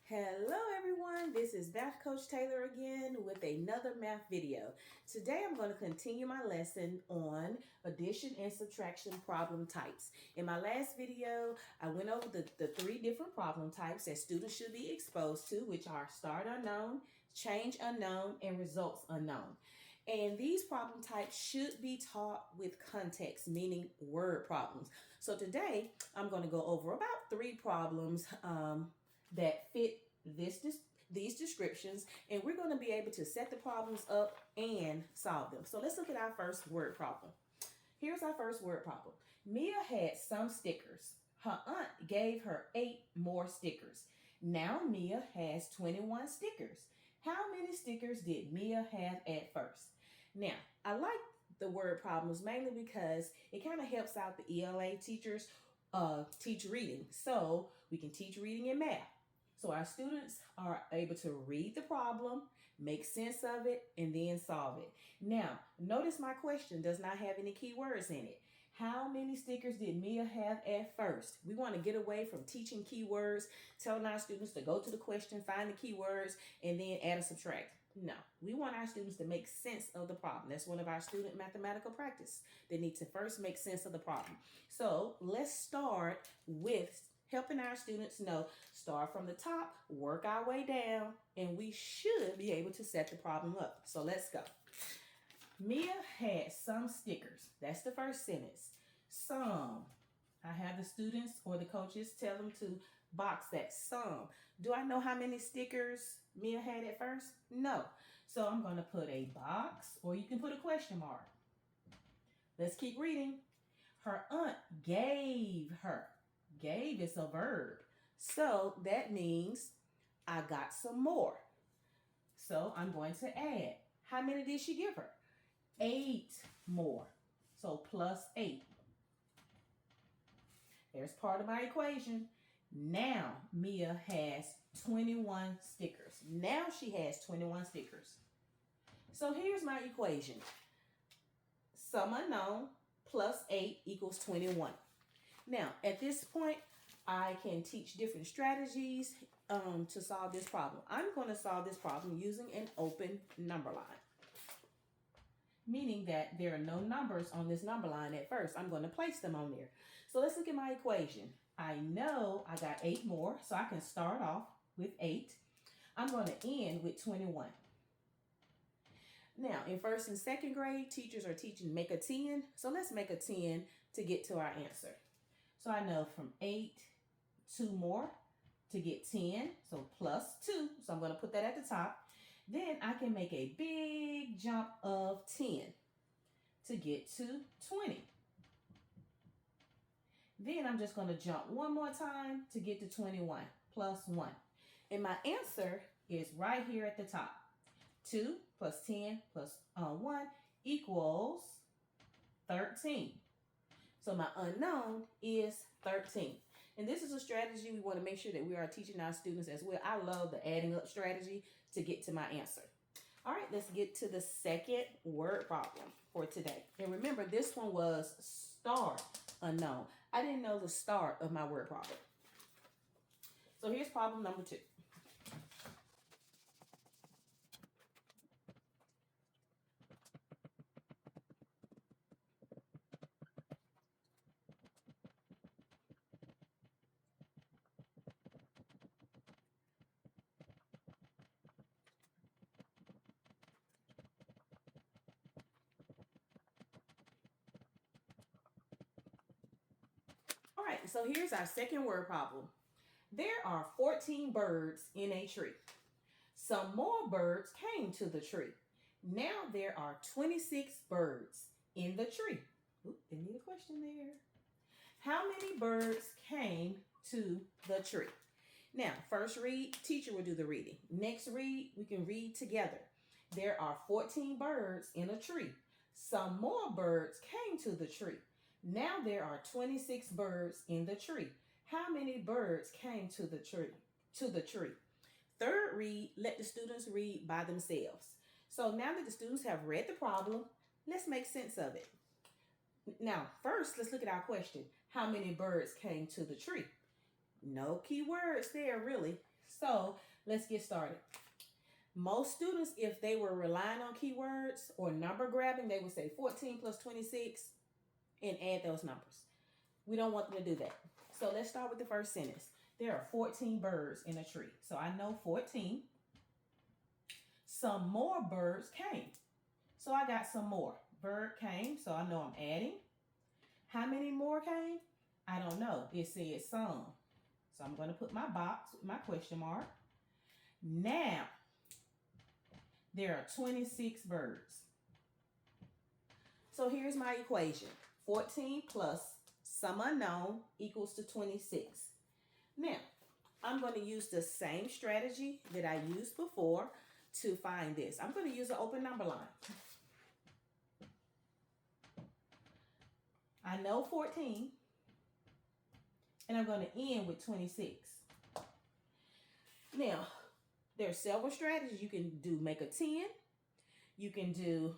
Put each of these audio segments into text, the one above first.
Hello everyone, this is Math Coach Taylor again with another math video. Today I'm going to continue my lesson on addition and subtraction problem types. In my last video, I went over the three different problem types that students should be exposed to, which are start unknown, change unknown, and results unknown. And these problem types should be taught with context, meaning word problems. So today I'm going to go over about three problems that fit these descriptions, and we're going to be able to set the problems up and solve them. So let's look at our first word problem. Here's our first word problem. Mia had some stickers. Her aunt gave her 8 more stickers. Now Mia has 21 stickers. How many stickers did Mia have at first? Now, I like the word problems mainly because it kind of helps out the ELA teachers teach reading. So we can teach reading and math. So our students are able to read the problem, make sense of it, and then solve it. Now, notice my question does not have any keywords in it. How many stickers did Mia have at first? We want to get away from teaching keywords, telling our students to go to the question, find the keywords, and then add or subtract. No, we want our students to make sense of the problem. That's one of our student mathematical practice. They need to first make sense of the problem. So let's start with helping our students know, start from the top, work our way down, and we should be able to set the problem up. So let's go. Mia had some stickers. That's the first sentence. Some. I have the students or the coaches tell them to box that some. Do I know how many stickers Mia had at first? No. So I'm going to put a box, or you can put a question mark. Let's keep reading. Her aunt gave her. Gave is a verb. So that means I got some more. So I'm going to add. How many did she give her? 8 more. So plus 8. There's part of my equation. Now Mia has 21 stickers. Now she has 21 stickers. So here's my equation. Some unknown plus 8 equals 21. Now, at this point, I can teach different strategies to solve this problem. I'm going to solve this problem using an open number line, meaning that there are no numbers on this number line at first. I'm going to place them on there. So let's look at my equation. I know I got 8 more, so I can start off with 8. I'm going to end with 21. Now, in first and second grade, teachers are teaching make a 10. So let's make a 10 to get to our answer. So I know from 8, 2 more to get 10, so plus 2. So I'm going to put that at the top. Then I can make a big jump of 10 to get to 20. Then I'm just going to jump one more time to get to 21, plus 1. And my answer is right here at the top. 2 plus 10 plus 1 equals 13. So my unknown is 13. And this is a strategy we want to make sure that we are teaching our students as well. I love the adding up strategy to get to my answer. All right, let's get to the second word problem for today. And remember, this one was start unknown. I didn't know the start of my word problem. So here's problem number 2. All right, so here's our second word problem. There are 14 birds in a tree. Some more birds came to the tree. Now there are 26 birds in the tree. Oop, they need a question there. How many birds came to the tree? Now, first read, teacher will do the reading. Next read, we can read together. There are 14 birds in a tree. Some more birds came to the tree. Now there are 26 birds in the tree. How many birds came to the tree? Third read, let the students read by themselves. So now that the students have read the problem, let's make sense of it. Now, first, let's look at our question. How many birds came to the tree? No keywords there, really. So let's get started. Most students, if they were relying on keywords or number grabbing, they would say 14 plus 26 and add those numbers. We don't want them to do that. So let's start with the first sentence. There are 14 birds in a tree. So I know 14. Some more birds came. So I got some more. Bird came, so I know I'm adding. How many more came? I don't know. It said some. So I'm going to put my box with my question mark. Now, there are 26 birds. So here's my equation. 14 plus some unknown equals to 26. Now, I'm going to use the same strategy that I used before to find this. I'm going to use an open number line. I know 14, and I'm going to end with 26. Now, there are several strategies you can do. Make a 10. You can do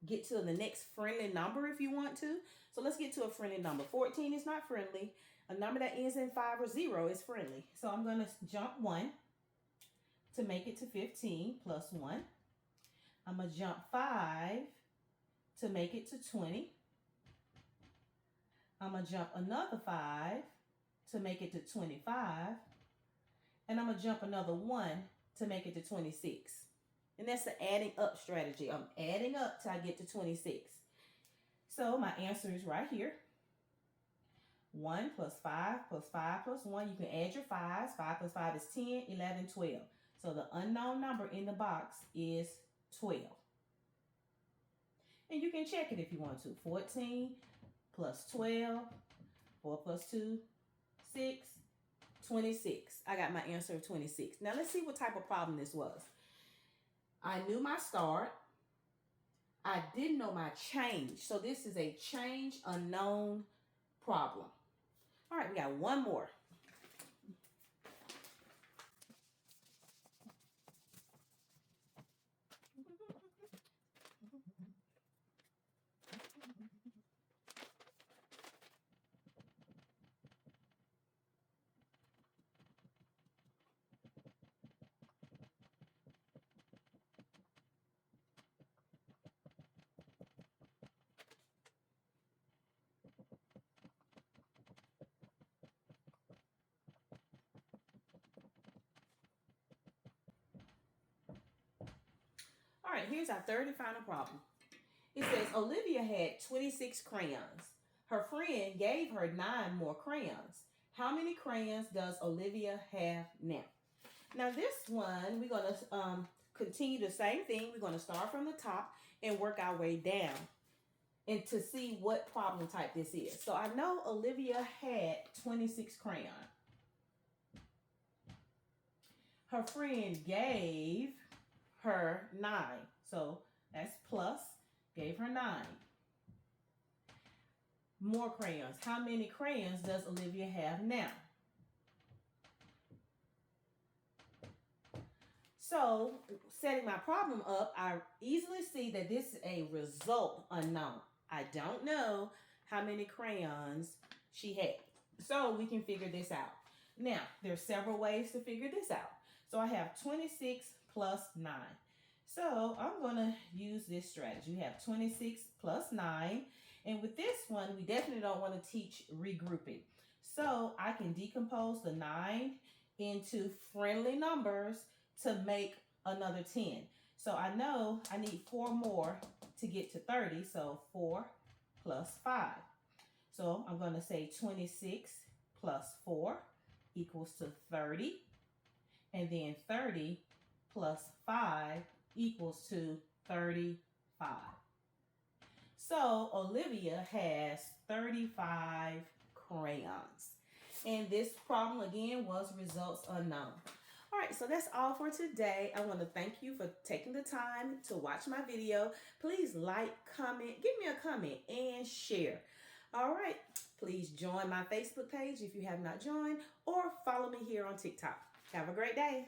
get to the next friendly number if you want to. So let's get to a friendly number. 14 is not friendly. A number that ends in 5 or 0 is friendly. So I'm going to jump 1 to make it to 15 plus 1. I'm going to jump 5 to make it to 20. I'm going to jump another 5 to make it to 25. And I'm going to jump another 1 to make it to 26. And that's the adding up strategy. I'm adding up till I get to 26. So my answer is right here. 1 plus 5 plus 5 plus 1. You can add your 5s. 5 plus 5 is 10, 11, 12. So the unknown number in the box is 12. And you can check it if you want to. 14 plus 12. 4 plus 2, 6. 26. I got my answer of 26. Now let's see what type of problem this was. I knew my start. I didn't know my change. So this is a change unknown problem. All right, we got one more. All right, here's our third and final problem. It says Olivia had 26 crayons. Her friend gave her 9 more crayons. How many crayons does Olivia have now? Now this one, we're going to continue the same thing. We're going to start from the top and work our way down and to see what problem type this is. So I know Olivia had 26 crayons. Her friend gave her 9. So that's plus, gave her 9. More crayons. How many crayons does Olivia have now? So setting my problem up, I easily see that this is a result unknown. I don't know how many crayons she had. So we can figure this out. Now, there's several ways to figure this out. So I have 26 plus 9. So I'm going to use this strategy. We have 26 plus 9. And with this one, we definitely don't want to teach regrouping. So I can decompose the 9 into friendly numbers to make another 10. So I know I need 4 more to get to 30. So 4 plus 5. So I'm going to say 26 plus 4 equals to 30. And then 30 plus 5 equals to 35. So Olivia has 35 crayons. And this problem again was results unknown. All right, so that's all for today. I want to thank you for taking the time to watch my video. Please like, comment, give me a comment, and share. All right, please join my Facebook page if you have not joined, or follow me here on TikTok. Have a great day.